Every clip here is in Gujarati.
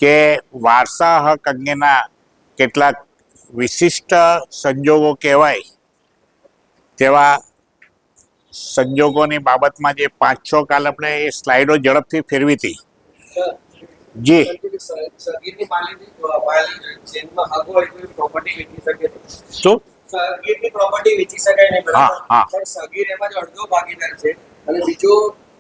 કે વારસા હક અંગેના કેટલાક વિશિષ્ટ સંજોગો કહેવાય તેવા સંજોગોની બાબતમાં જે 5-6 કાલ આપણે એ સ્લાઇડો ઝડપથી ફેરવી હતી. જી શું સગીરની પ્રોપર્ટી વેચી શકાય નહીં, બરાબર? પણ સગીર એમાં જ અડધો ભાગીદાર છે અને બીજો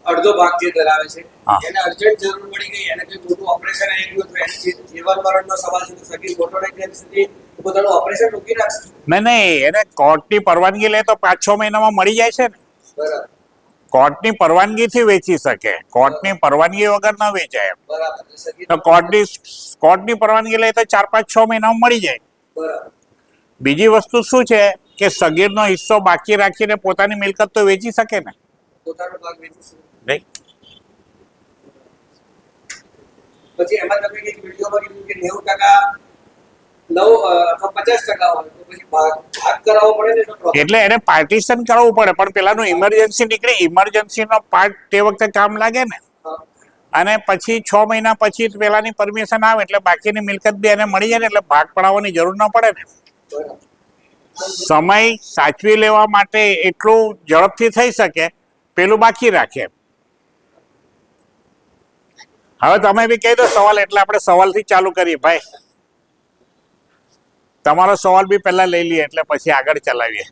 અડધો ભાગ જે ધરાવે છે એને અર્જન્ટ જરૂર પડી ગઈ, એને કોઈ મોટું ઓપરેશન આવી ગયું તો એની જીવન મરણનો સવાલ છે, સગીર મોટો નહીં ત્યાં સુધી પોતાનું ઓપરેશન રોકી રાખશે. નહીં, એને કોર્ટની પરવાનગી લે તો 5-6 મહિનામાં મળી જાય છે ને. બરાબર. કોર્ટની પરવાનગીથી વેચી શકે, કોર્ટની પરવાનગી વગર ન વેચાય. બરાબર. તો કોર્ટની પરવાનગી લે તો 4-5-6 મહિનામાં મળી જાય. બરાબર. બીજી વસ્તુ શું છે કે સગીરનો હિસ્સો બાકી રાખીને પોતાની મિલકત તો વેચી શકે ને. પોતાનો ભાગ વેચી શકે નહીં. પછી એમાં તમે એક વિડીયોમાં કીધું કે 90% 50% હોય તો પછી ભાગ કરાવવો પડે ને. એટલે એને પાર્ટીશન કરવું પડે, પણ પેલાનું ઇમરજન્સી નીકળે, ઇમરજન્સીનો પાર્ટ તે વખતે કામ લાગે ને. અને પછી 6 મહિના પછી પેલાની પરમિશન આવે એટલે બાકીની મિલકત બી એને મળી જાય ને, એટલે ભાગ પડાવવાની જરૂર ન પડે ને. સમય સાચવી લેવા માટે એટલું ઝડપથી થઈ શકે પેલું બાકી રાખે. હવે તમે બી કહી દો સવાલ, એટલે આપણે સવાલથી ચાલુ કરીએ. ભાઈ તમારો સવાલ બી પહેલા લઈ લઈએ એટલે પછી આગળ ચલાવીએ.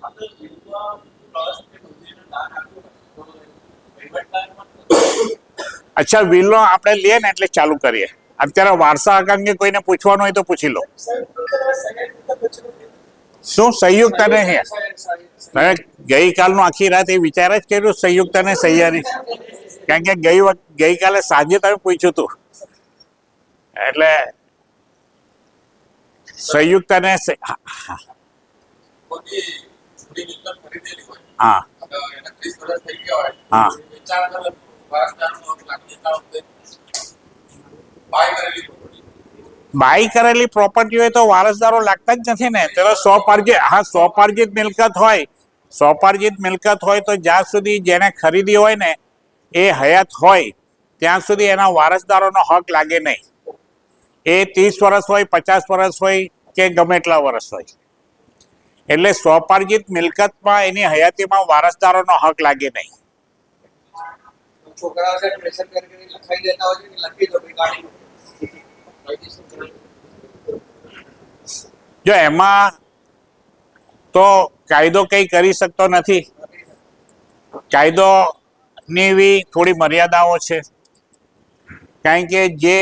અચ્છા, વિલો આપણે લઈએ ને એટલે ચાલુ કરીએ. અત્યારે વારસા હક અંગે કોઈને પૂછવાનું હોય તો પૂછી લો. શું સંયુક્ત અને ગઈકાલનું આખી રાત એ વિચાર જ કર્યું સંયુક્ત અને સહિયારી, કારણ કે ગઈકાલે સાંજે તમે પૂછ્યું હતું એટલે સંયુક્ત અને હા હા બાય કરેલી પ્રોપર્ટી હોય તો વારસદારો લાગતા જ નથી ને. ચલો સ્વપાર્જિત મિલકત હોય, સ્વપાર્જિત મિલકત હોય તો જ્યાં સુધી જેને ખરીદી હોય ને એ હયાત હોય ત્યાં સુધી એના વારસદારોનો હક લાગે નહીં. એ 30 વર્ષ હોય, 50 વર્ષ હોય કે ગમે એટલા વર્ષ હોય. એટલે સ્વપાર્જિત મિલકતમાં એની હયાતીમાં વારસદારોનો હક લાગે નહીં. છોકરાઓ છે પ્રેશર કરીને લખાઈ દેતા હોય છે, લખી દો ગાડી. જો એમાં તો કાયદો કંઈ કરી શકતો નથી. કાયદોની બી થોડી મર્યાદાઓ છે, કારણ કે જે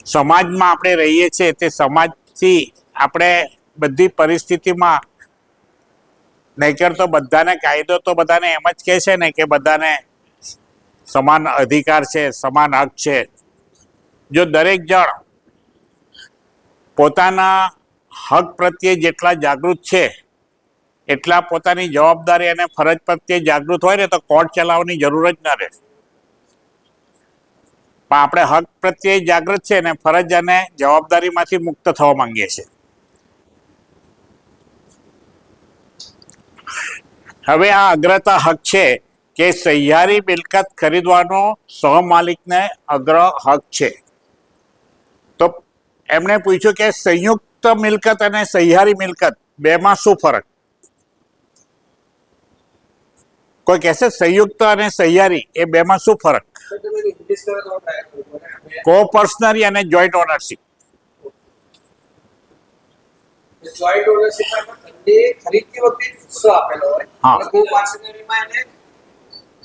સમાજમાં આપણે રહીએ છીએ તે સમાજથી આપણે બધી પરિસ્થિતિમાં, નહીંતર તો બધાને કાયદો તો બધાને એમ જ કહે છે ને કે બધાને સમાન અધિકાર છે, સમાન હક છે. જો દરેક જણ પોતાના હક પ્રત્યે જેટલા જાગૃત છે એટલા પોતાની જવાબદારી અને ફરજ પ્રત્યે જાગૃત હોય ને તો કોર્ટ ચલાવવાની જરૂર જ ના રહે. પણ આપણે હક પ્રત્યે જાગૃત છે ને ફરજ અને જવાબદારીમાંથી મુક્ત થવા માંગીએ છીએ. હવે આ અગ્રતા હક છે કે સહિયારી મિલકત ખરીદવાનો સહમાલિકને અગ્ર હક છે. તો એમણે પૂછ્યું કે સંયુક્ત મિલકત અને સહિયારી મિલકત બેમાં શું ફરક? કોઈ કહેશે સંયુક્ત અને સહિયારી એ બેમાં શું ફરક? કો-પર્સનરી અને જોઈન્ટ ઓનરશિપ. જોઈન્ટ ઓનરશિપમાં ખરીદતી વખતે હિસ્સો આપેલો હોય અને કો-પર્સનરીમાં એને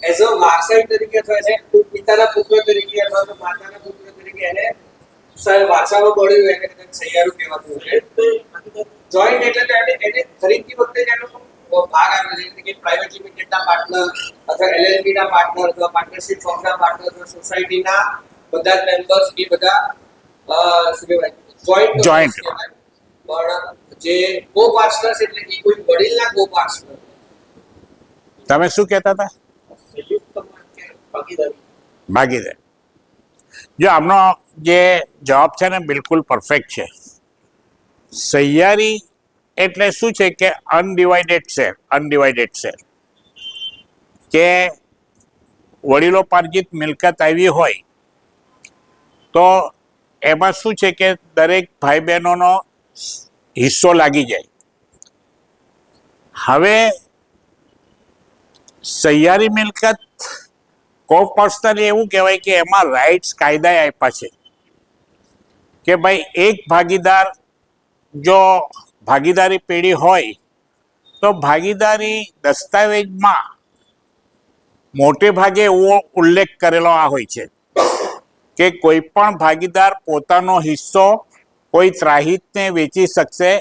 એઝ અ વારસાઈ તરીકે અથવા છે પિતાના પુત્ર તરીકે અથવા તો માતાના પુત્ર તરીકે એને વારસામાં મળ્યું એને સહિયારું કહેવાતું હોય. જોઈન્ટ એટલે એને ખરીદતી વખતે એનો ભાગ આપે છે કે પ્રાઇવેટ લિમિટેડના પાર્ટનર અથવા એલએલપી ના પાર્ટનર અથવા પાર્ટનરશિપ ફર્મના પાર્ટનર અથવા સોસાયટીના બધા મેમ્બર્સ એ બધા શું કહેવાય જોઈન્ટ કહેવાય. પણ જે કો-પાર્ટનર્સ એટલે કે કોઈ વડીલના કો-પાર્ટનર. તમે શું કહેતા હતા? ભાગીદાર. જો આમનો જે જવાબ છે ને બિલકુલ પરફેક્ટ છે. સહિયારી એટલે શું છે કે અનડિવાઇડેડ શેર. અનડિવાઇડેડ શેર કે વડીલોપાર્જિત મિલકત આવી હોય તો એમાં શું છે કે દરેક ભાઈ બહેનોનો હિસ્સો લાગી જાય. હવે સહિયારી મિલકત કોપર્સનલી એવું કહેવાય કે એમાં રાઇટ્સ કાયદાએ આપ્યા છે કે ભાઈ એક ભાગીદાર જો ભાગીદારી પેઢી હોય તો ભાગીદારી દસ્તાવેજમાં મોટે ભાગે એવો ઉલ્લેખ કરેલો હોય છે કે કોઈ પણ ભાગીદાર પોતાનો હિસ્સો કોઈ ત્રાહિતને વેચી શકશે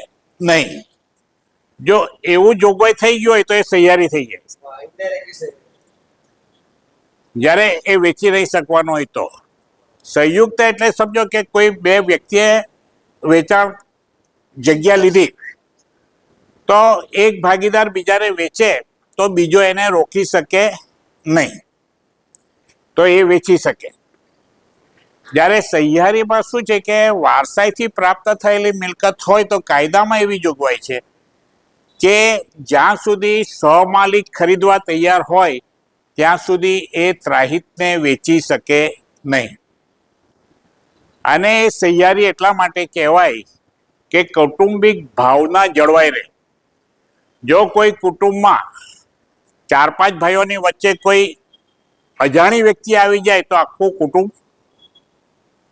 નહીં. જો એવું જોગવાઈ થઈ ગયું હોય તો એ સહિયારી થઈ જાય. indirectly say. જ્યારે એ વેચી નહીં શકવાનો હોય તો સંયુક્ત એટલે સમજો કે કોઈ બે વ્યક્તિએ વેચાણ જગ્યા લીધી તો એક ભાગીદાર બીજાને વેચે તો બીજો એને રોકી શકે નહીં, તો એ વેચી શકે. જ્યારે સહિયારીમાં શું છે કે વારસાઈથી પ્રાપ્ત થયેલી મિલકત હોય તો કાયદામાં એવી જોગવાઈ છે કે જ્યાં સુધી સહમાલિક ખરીદવા તૈયાર હોય ત્યાં સુધી એ ત્રાહિતને વેચી શકે નહીં. અને એ સહિયારી એટલા માટે કહેવાય કે કૌટુંબિક ભાવના જળવાઈ રહે. જો કોઈ કુટુંબમાં 4-5 ભાઈઓની વચ્ચે કોઈ અજાણી વ્યક્તિ આવી જાય તો આખું કુટુંબ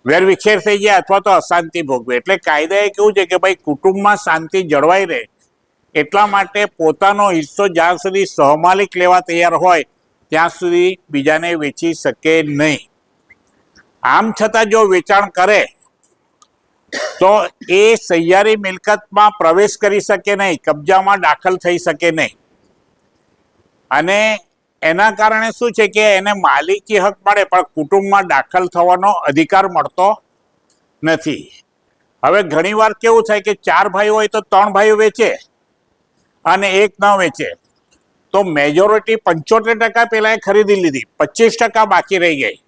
વેરવિખેર થઈ જાય અથવા તો અશાંતિ ભોગવે. એટલે કાયદાએ કેવું છે કે ભાઈ કુટુંબમાં શાંતિ જળવાઈ રહે એટલા માટે પોતાનો હિસ્સો જ્યાં સુધી સહમાલિક લેવા તૈયાર હોય ત્યાં સુધી બીજાને વેચી શકે નહીં. આમ છતાં જો વેચાણ કરે તો એ સહિયારી મિલકતમાં પ્રવેશ કરી શકે નહીં, કબજામાં દાખલ થઈ શકે નહીં. અને એના કારણે શું છે કે એને માલિકી હક મળે પણ કુટુંબમાં દાખલ થવાનો અધિકાર મળતો નથી. હવે ઘણીવાર કેવું થાય કે 4 ભાઈઓ હોય તો 3 ભાઈઓ વેચે અને એક ન વેચે તો મેજોરિટી 75% પેલા એ ખરીદી લીધી, 25% બાકી રહી ગઈ.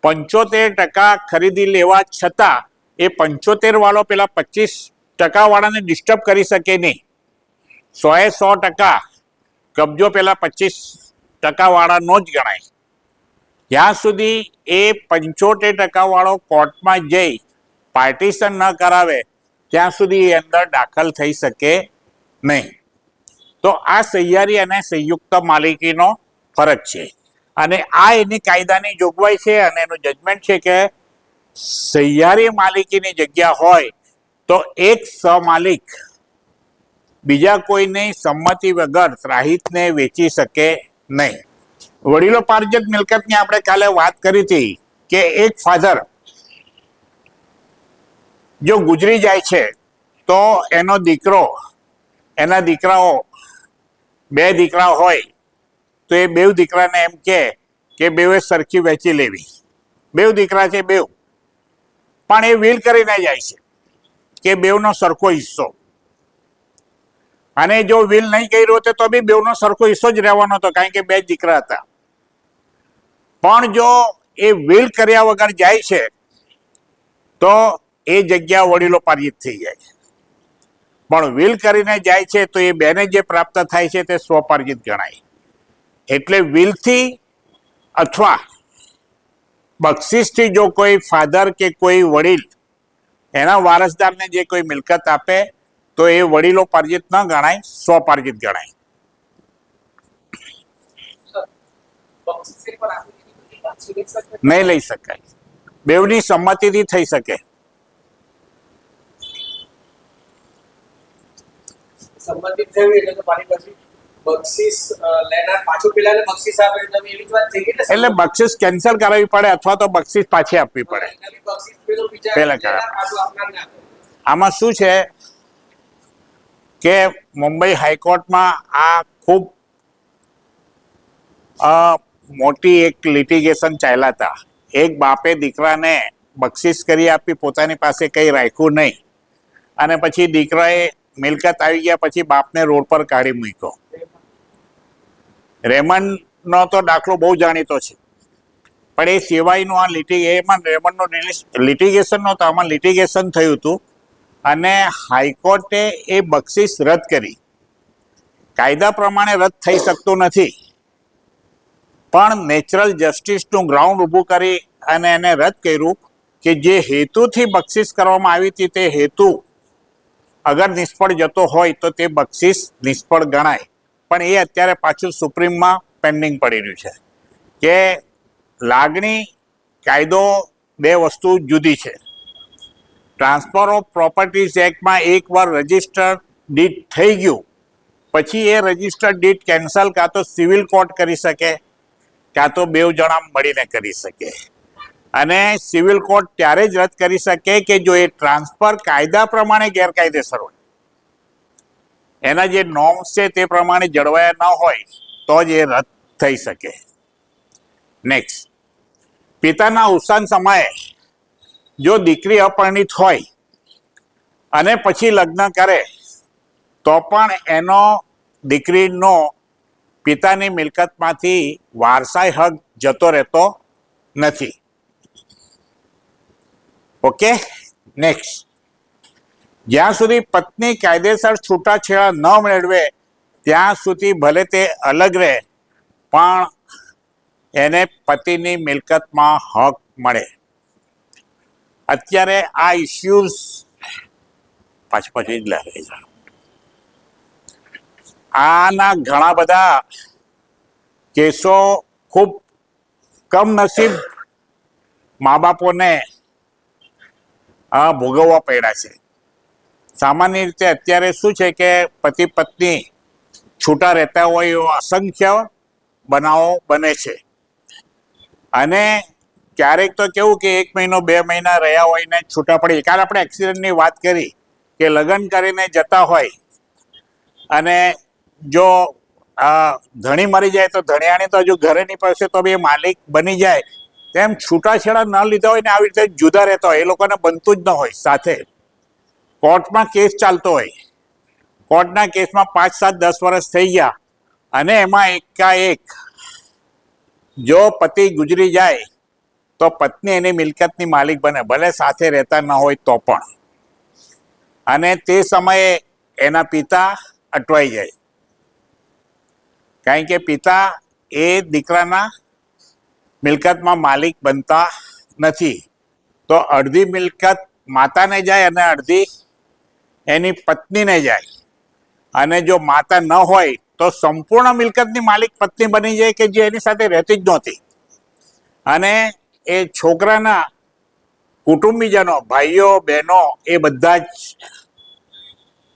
75% ખરીદી લેવા છતાં એ 75 વાળો પેલા 25% વાળાને ડિસ્ટર્બ કરી શકે નહીં. 100% કબજો પેલા 25% વાળાનો જ ગણાય. જ્યાં સુધી એ 75% વાળો કોર્ટમાં જઈ પાર્ટીશન ન કરાવે ત્યાં સુધી એ અંદર દાખલ થઈ શકે નહીં. તો આ સહિયારી અને સંયુક્ત માલિકીનો ફરક છે. અને આ એની કાયદાની જોગવાઈ છે અને એનું જજમેન્ટ છે કે સહિયારી માલિકીની જગ્યા હોય તો એક સહમાલિક બીજા કોઈની સંમતિ વગર ત્રાહિતને વેચી શકે નહીં. વડીલો પાર્જિત મિલકતની આપણે કાલે વાત કરી હતી કે એક ફાધર જો ગુજરી જાય છે તો એનો દીકરો, એના દીકરાઓ 2 દીકરા હોય તો એ 2 દીકરાને એમ કે બેઉએ સરખી વેચી લેવી. 2 દીકરા છે, 2 પણ એ વિલ કરીને જાય છે કે બેઉનો સરખો હિસ્સો. અને જો વિલ નહીં કર્યો હોત તો બી બેઉનો સરખો હિસ્સો જ રહેવાનો હતો કારણ કે 2 દીકરા હતા. પણ જો એ વિલ કર્યા વગર જાય છે તો એ જગ્યા વડીલો પાર્જિત થઈ જાય. પણ વિલ કરીને જાય છે તો એ બેને જે પ્રાપ્ત થાય છે તે સ્વપાર્જિત ગણાય. એટલે વિલથી અથવા બક્ષિસથી જો કોઈ ફાધર કે કોઈ વડીલ એના વારસદારને જે કોઈ મિલકત આપે તો એ વડીલો પાર્જિત ન ગણાય, સ્વપાર્જિત ગણાય. નહીં લઈ શકાય, બેવની સંમતિથી થઈ શકે. સંબંધિત થયું એટલે તો મારી પાસે બક્ષિસ લેનાર પાછું પેલાને બક્ષિસ આપે એટલે એવી જ વાત થઈ ગઈ ને. એટલે બક્ષિસ કેન્સલ કરાવવી પડે અથવા તો બક્ષિસ પાછી આપવી પડે. એનાથી બક્ષિસ પેલો બીજા પેલા લેનાર પાછું આપનારને આપે. આમાં શું છે કે મુંબઈ હાઈકોર્ટમાં આ ખૂબ મોટી એક લિટિગેશન ચાલ્યા હતા. એક બાપે દીકરાને બક્ષિસ કરી આપી, પોતાની પાસે કંઈ રાખ્યું નહીં અને પછી દીકરાએ મિલકત આવી ગયા પછી બાપને રોડ પર કાઢી મૂક્યો. રેમન્ડનો તો દાખલો બહુ જાણીતો છે પણ એ સિવાયનું આ રેમન્ડનો લિટિગેશન નહોતો, આમાં લિટિગેશન થયું હતું અને હાઈકોર્ટે એ બક્ષિસ રદ કરી. કાયદા પ્રમાણે રદ થઈ શકતું નથી પણ નેચરલ જસ્ટિસનું ગ્રાઉન્ડ ઊભું કરી અને એને રદ કર્યું કે જે હેતુથી બક્ષિસ કરવામાં આવી હતી તે હેતુ અગર નિષ્ફળ જતો હોય તો તે બક્ષિસ નિષ્ફળ ગણાય. પણ એ અત્યારે પાછું સુપ્રીમમાં પેન્ડિંગ પડી રહ્યું છે કે લાગણી કાયદો બે વસ્તુ જુદી છે. ટ્રાન્સફર ઓફ પ્રોપર્ટીઝ એક્ટમાં એકવાર રજિસ્ટર્ડ ડીડ થઈ ગયું પછી એ રજિસ્ટર્ડ ડીડ કેન્સલ કાં તો સિવિલ કોર્ટ કરી શકે કાં તો બેવ જણા મળીને કરી શકે. અને સિવિલ કોર્ટ ત્યારે જ રદ કરી શકે કે જો એ ટ્રાન્સફર કાયદા પ્રમાણે ગેરકાયદેસર હોય, એના જે નોર્મ્સ છે તે પ્રમાણે જળવાયા ન હોય તો જ એ રદ થઈ શકે. નેક્સ્ટ, પિતાના અવસાન સમયે જો દીકરી અપરિણિત હોય અને પછી લગ્ન કરે તો પણ એનો દીકરીનો પિતાની મિલકતમાંથી વારસાઈ હક જતો રહેતો નથી. ઓકે, નેક્સ્ટ, જ્યાં સુધી પત્ની કાયદેસર છૂટાછેડા ન મેળવે ત્યાં સુધી ભલે તે અલગ રહે પણ એને પતિની મિલકતમાં હક મળે. અત્યારે આ ઇસ્યુઝ પાછી જ લાગે છે. આના ઘણા બધા કેસો ખૂબ કમનસીબ મા બાપોને ભોગવવા પડ્યા છે. સામાન્ય રીતે અત્યારે શું છે કે પતિ પત્ની છૂટા રહેતા હોય એવો અસંખ્ય બનાવો બને છે. અને ક્યારેક તો કેવું કે 1 મહિનો 2 મહિના રહ્યા હોય ને છૂટા પડે. કાલે આપણે એક્સિડન્ટની વાત કરી કે લગ્ન કરીને જતા હોય અને જો ધણી મરી જાય તો ધણિયાણી તો હજુ ઘરે નહીં પડશે તો બી માલિક બની જાય. તેમ છૂટાછેડા ન લીધા હોય ને આવી રીતે જુદા રહેતા હોય, એ લોકોને બનતું જ ન હોય. સાથે કોર્ટમાં કેસ ચાલતો હોય, કોર્ટના કેસમાં 5, 7, 10 વર્ષ થઈ ગયા અને એમાં એકાએક જો પતિ ગુજરી જાય તો પત્ની એની મિલકતની માલિક બને, ભલે સાથે રહેતા ન હોય તો પણ. અને તે સમયે એના પિતા અટવાઈ જાય, કારણ કે પિતા એ દીકરાના મિલકતમાં માલિક બનતા નથી. તો અડધી મિલકત માતાને જાય અને અડધી એની પત્નીને જાય. અને જો માતા ન હોય તો સંપૂર્ણ મિલકતની માલિક પત્ની બની જાય કે જે એની સાથે રહેતી જ નહોતી. અને એ છોકરાના કુટુંબીજનો, ભાઈઓ બહેનો એ બધા જ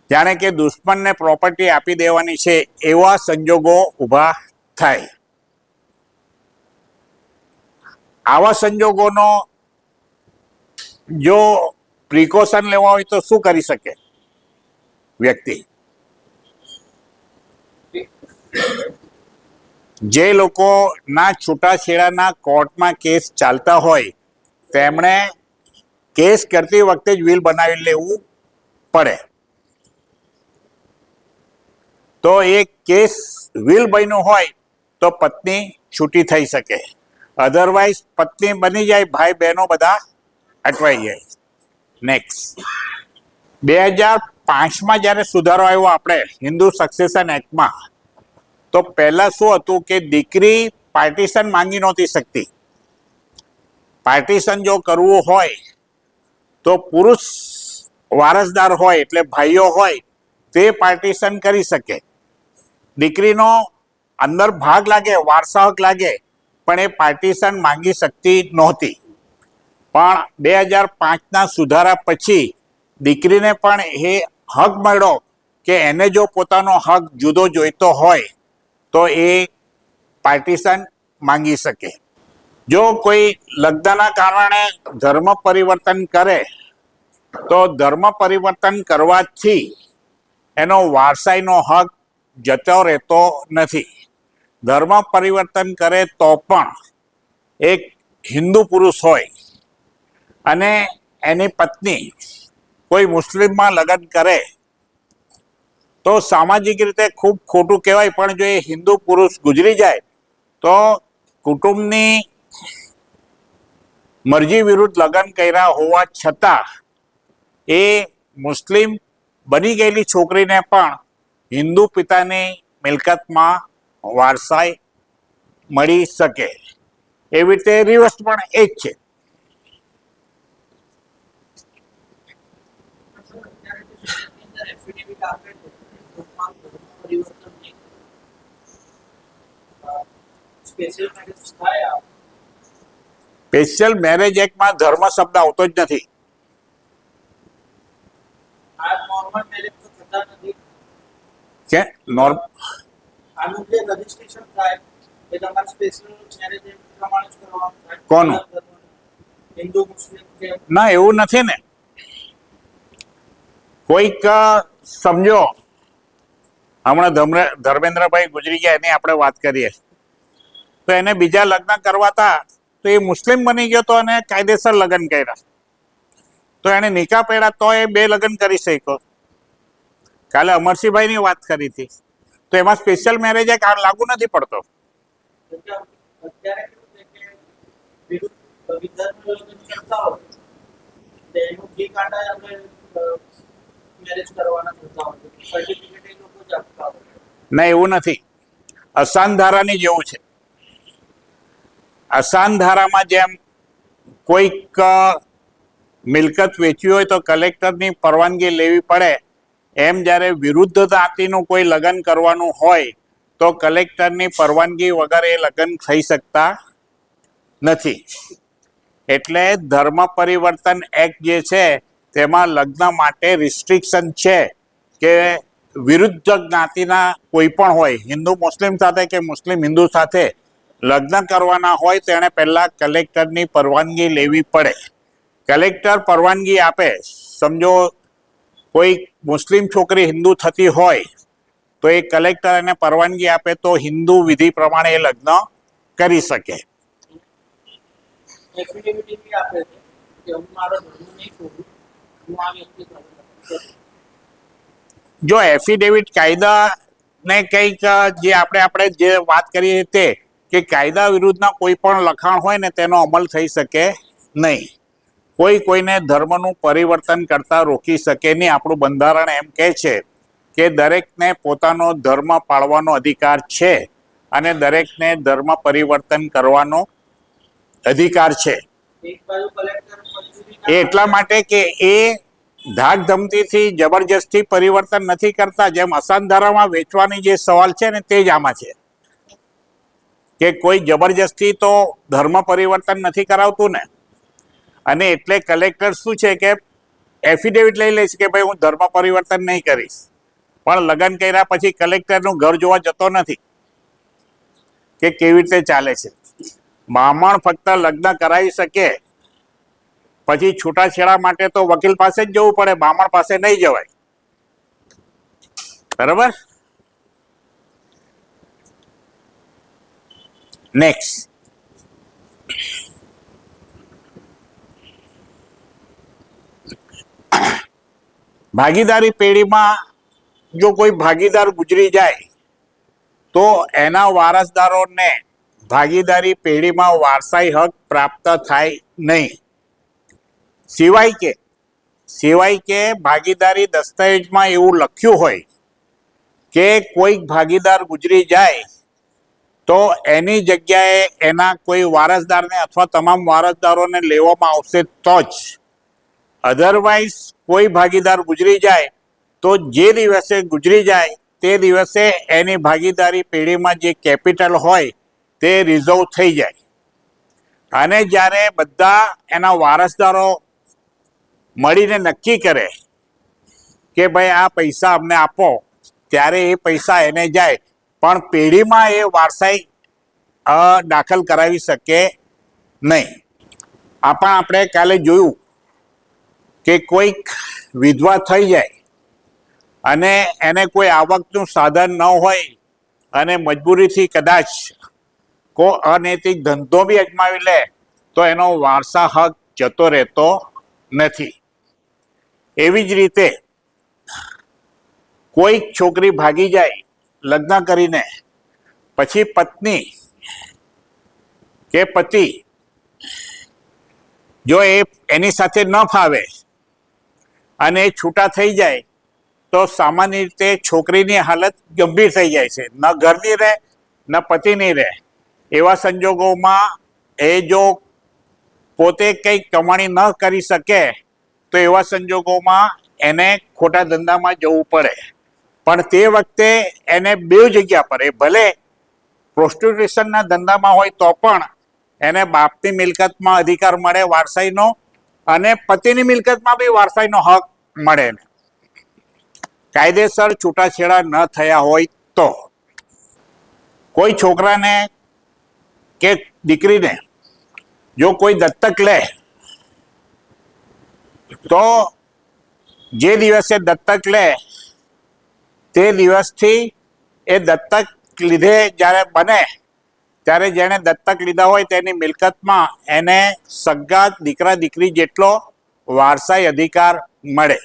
જાણે કે દુશ્મનને પ્રોપર્ટી આપી દેવાની છે એવા સંજોગો ઊભા થાય. આવા સંજોગોનો જો પ્રિકોશન લેવા હોય તો શું કરી શકે વ્યક્તિ? જે લોકોના છૂટાછેડાના કોર્ટમાં કેસ ચાલતા હોય તેમણે કેસ કરતી વખતે જ વિલ બનાવી લેવું પડે. તો એ કેસ વિલ બન્યું હોય તો પત્ની છૂટી થઈ શકે. અધરવાઇઝ પત્ની બની જાય, ભાઈ બહેનો બધા અટવાઈ જાય. નેક્સ્ટ, 2005માં જ્યારે સુધારો આવ્યો આપણે હિન્દુ સક્સેશન એક્ટમાં, તો પહેલા શું હતું કે દીકરી પાર્ટીશન માંગી નહોતી શકતી. પાર્ટીશન જો કરવું હોય તો પુરુષ વારસદાર હોય એટલે ભાઈઓ હોય તે પાર્ટીશન કરી શકે. દીકરીનો અંદર ભાગ લાગે, વારસા હક લાગે, પણ એ પાર્ટીશન માંગી શકતી નહોતી. પણ 2005ના સુધારા પછી દીકરીને પણ એ હક મળ્યો કે એને જો પોતાનો હક જુદો જોઈતો હોય તો એ પાર્ટીશન માંગી શકે. જો કોઈ લગ્નના કારણે ધર્મ પરિવર્તન કરે તો ધર્મ પરિવર્તન કરવાથી એનો વારસાઈનો હક જતો રહેતો નથી. ધર્મ પરિવર્તન કરે તો પણ એક હિન્દુ પુરુષ હોય અને એની પત્ની કોઈ મુસ્લિમમાં લગ્ન કરે તો સામાજિક રીતે ખૂબ ખોટું કહેવાય. પણ જો એ હિન્દુ પુરુષ ગુજરી જાય તો કુટુંબની મરજી વિરુદ્ધ લગ્ન કર્યા હોવા છતાં એ મુસ્લિમ બની ગયેલી છોકરીને પણ હિન્દુ પિતાની મિલકતમાં વારસાઈ મળી શકે. એવી રીતે રિવર્સ પણ એ જ છે. અત્યારે જે સુરતની અંદર એફિડેવિટ આપે છે ગ્રુપમાં પરિવર્તન નહીં સ્પેશિયલ મેરેજ થાય સ્પેશિયલ મેરેજ એક્ટમાં ધર્મ શબ્દ આવતો જ નથી. આ નોર્મલ મેરેજ તો થતા નથી. કે નોર્મ આનું જે રજીસ્ટ્રેશન થાય એ તમારે સ્પેશિયલ મેરેજ એક્ટ પ્રમાણે જ કરવાનું થાય. કોનું? હિન્દુ મુસ્લિમ કે ના, એવું નથી ને. કોઈક સમજો હમણાં ધર્મેન્દ્રભાઈ ગુજરી ગયા એની આપણે વાત કરીએ તો એને બીજા લગ્ન કરવા હતા તો એ મુસ્લિમ બની ગયો તો એને કાયદેસર લગ્ન કર્યા તો એને નિકાહ પડ્યા તો એ 2 લગ્ન કરી શક્યો. કાલે અમરસિંહભાઈની વાત કરી હતી તો એમાં સ્પેશિયલ મેરેજ એક લાગુ નથી પડતો. અત્યારે કેવું છે કે વિરુદ્ધ વિધર્મી લગ્ન કરતા હોય તો એનું ઘી કાંટા આપણે મેરેજ કરવાના થતા હોય સર્ટિફિકેટ એ લોકો જ આપતા હોય. ના, એવું નથી. અસાન ધારાની જેવું છે. અસાન ધારામાં જેમ કોઈક મિલકત વેચવી હોય તો કલેક્ટરની પરવાનગી લેવી પડે એમ જ્યારે વિરુદ્ધ જ્ઞાતિનું કોઈ લગ્ન કરવાનું હોય તો કલેક્ટરની પરવાનગી વગર એ લગ્ન થઈ શકતા નથી. એટલે ધર્મ પરિવર્તન એક્ટ જે છે તેમાં લગ્ન માટે રિસ્ટ્રિક્શન છે કે વિરુદ્ધ જ્ઞાતિના કોઈ પણ હોય, હિન્દુ મુસ્લિમ સાથે કે મુસ્લિમ હિન્દુ સાથે લગ્ન કરવાના હોય તો એને પહેલાં કલેક્ટરની પરવાનગી લેવી પડે. કલેક્ટર પરવાનગી આપે, સમજો કોઈ મુસ્લિમ છોકરી હિન્દુ થતી હોય તો એ કલેક્ટર એને પરવાનગી આપે તો હિન્દુ વિધિ પ્રમાણે એ લગ્ન કરી શકે. એફિડેવિટ બી આપે છે કે હું મારો ધર્મ નહીં છોડું, હું આ વ્યક્તિ સાથે. જો એફિડેવિટ કાયદાને કંઈક જે આપણે જે વાત કરીએ તે કે કાયદા વિરુદ્ધના કોઈ પણ લખાણ હોય ને તેનો અમલ થઈ શકે નહીં. કોઈને ધર્મનું પરિવર્તન કરતા રોકી શકે નહીં. આપણું બંધારણ એમ કહે છે કે દરેકને પોતાનો ધર્મ પાળવાનો અધિકાર છે અને દરેકને ધર્મ પરિવર્તન કરવાનો અધિકાર છે. એક બાજુ કલેક્ટર એ એટલા માટે કે એ ધાક ધમતીથી જબરજસ્તી પરિવર્તન નથી કરતા. જેમ અસાન ધારામાં વેચવાની જે સવાલ છે ને તે જ આમાં છે કે કોઈ જબરજસ્તી તો ધર્મ પરિવર્તન નથી કરાવતું ને. અને એટલે કલેક્ટર શું છે કે એફિડેવિટ લઈ લે છે કે ભાઈ હું ધર્મ પરિવર્તન નહીં કરીશ, પણ લગ્ન કર્યા પછી કલેક્ટરનું ઘર જોવા જતો નથી કે કેવી રીતે ચાલે છે. બ્રાહ્મણ ફક્ત લગ્ન કરાવી શકે, પછી છૂટાછેડા માટે તો વકીલ પાસે જ જવું પડે, બ્રાહ્મણ પાસે નહીં જવાય. બરાબર? નેક્સ્ટ, ભાગીદારી પેઢીમાં જો કોઈ ભાગીદાર ગુજરી જાય તો એના વારસદારોને ભાગીદારી પેઢીમાં વારસાઈ હક પ્રાપ્ત થાય નહીં, સિવાય કે ભાગીદારી દસ્તાવેજમાં એવું લખ્યું હોય કે કોઈક ભાગીદાર ગુજરી જાય તો એની જગ્યાએ એના કોઈ વારસદારને અથવા તમામ વારસદારોને લેવામાં આવશે તો જ. અધરવાઇઝ કોઈ ભાગીદાર ગુજરી જાય તો જે દિવસે ગુજરી જાય તે દિવસે એની ભાગીદારી પેઢીમાં જે કેપિટલ હોય તે રિઝર્વ થઈ જાય. અને જ્યારે બધા એના વારસદારો મળીને નક્કી કરે કે ભાઈ આ પૈસા અમને આપો, ત્યારે એ પૈસા એને જાય, પણ પેઢીમાં એ વારસાઈ દાખલ કરાવી શકે નહીં. આપણે કાલે જોયું કે કોઈક વિધવા થઈ જાય અને એને કોઈ આવકનું સાધન ન હોય અને મજબૂરીથી કદાચ કોઈ અનૈતિક ધંધો બી અજમાવી લે તો એનો વારસા હક જતો રહેતો નથી. એવી જ રીતે કોઈક છોકરી ભાગી જાય લગ્ન કરીને, પછી પત્ની કે પતિ જો એની સાથે ન ફાવે અને છૂટા થઈ જાય તો સામાન્ય રીતે છોકરીની હાલત ગંભીર થઈ જાય છે. ન ઘરની રહે ન પતિની રહે. એવા સંજોગોમાં એ જો પોતે કંઈક કમાણી ન કરી શકે તો એવા સંજોગોમાં એને ખોટા ધંધામાં જવું પડે. પણ તે વખતે એને બે જગ્યા પર, એ ભલે પ્રોસ્ટિટ્યુશનના ધંધામાં હોય તો પણ એને બાપની મિલકતમાં અધિકાર મળે વારસાઈનો, અને પતિની મિલકતમાં બી વારસાઈનો હક મળે. કાયદેસર છૂટાછેડા ન થયા હોય તો કોઈ છોકરાને કે દીકરીને જો કોઈ દત્તક લે તો જે દિવસે દત્તક લે તે દિવસથી એ દત્તક લીધે જ્યારે બને ત્યારે જેણે દત્તક લીધા હોય તેની મિલકતમાં એને સગા દીકરા દીકરી જેટલો વારસાઈ અધિકાર મળે.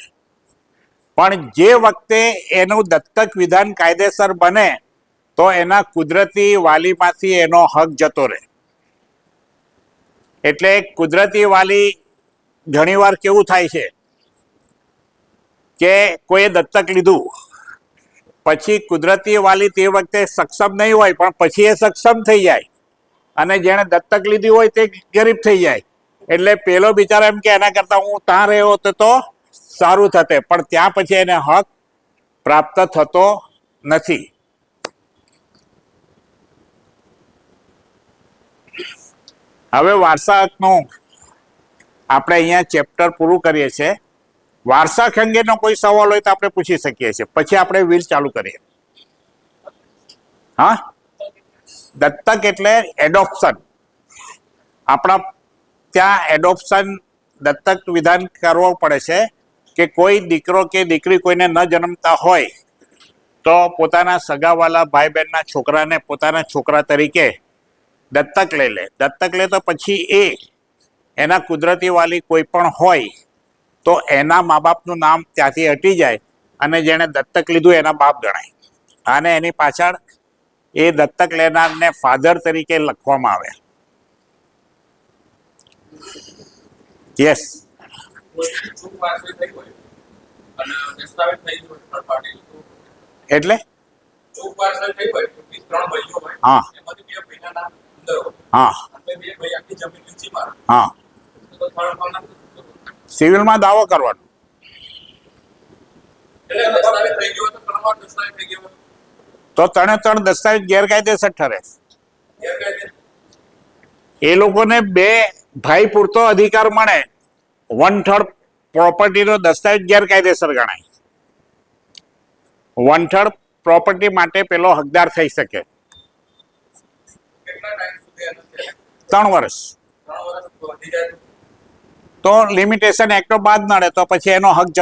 પણ જે વખતે એનું દત્તક વિધાન કાયદેસર બને તો એના કુદરતી વાલીમાંથી એનો હક જતો રહે. એટલે કુદરતી વાલી ઘણીવાર કેવું થાય છે કે કોઈએ દત્તક લીધું, પછી કુદરતી વાલી તે વખતે સક્ષમ નહીં હોય, પણ પછી એ સક્ષમ થઈ જાય અને જેણે દત્તક લીધી હોય તે ગરીબ થઈ જાય. એટલે પેલો બિચારો એમ કે એના કરતાં હું ત્યાં રહ્યો તો સારું થતે, પણ ત્યાં પછી એને હક પ્રાપ્ત થતો નથી. હવે વારસા હકનું આપણે અહીંયા ચેપ્ટર પૂરું કરીએ છીએ. વારસા હક અંગેનો કોઈ સવાલ હોય તો આપણે પૂછી શકીએ છીએ, પછી આપણે વીર ચાલુ કરીએ. હા, દત્તક એટલે એડોપ્શન. આપણા ત્યાં એડોપ્શન દત્તક વિધાન કરવો પડે છે કે કોઈ દીકરો કે દીકરી કોઈને ન જન્મતા હોય તો પોતાના સગાવાલા ભાઈ બહેનના છોકરાને પોતાના છોકરા તરીકે દત્તક લઈ લે. દત્તક લે તો પછી એના કુદરતી વાલી કોઈ પણ હોય તો એના મા બાપનું નામ ત્યાંથી હટી જાય અને જેણે દત્તક લીધું એના બાપ ગણાય. અને એની પાછળ એ દત્તક લેનારને ફાધર તરીકે લખવામાં આવે. યસ. એટલે હા હા હા, સિવિલમાં દાવો કરવાનો. તો ત્રણે ત્રણ દસ્તાવેજ ગેરકાયદેસર ઠરે. એ લોકોને બે ભાઈ પૂરતો અધિકાર મળે, 1/3 પ્રોપર્ટીનો દસ્તાવેજ ગેરકાયદેસર ગણાય. 1/3 પ્રોપર્ટી માટે પેલો હકદાર થઈ શકે. 3 વર્ષ. તો લિમિટેશન એક્ટ બાદ નડે તો પછી એનો હક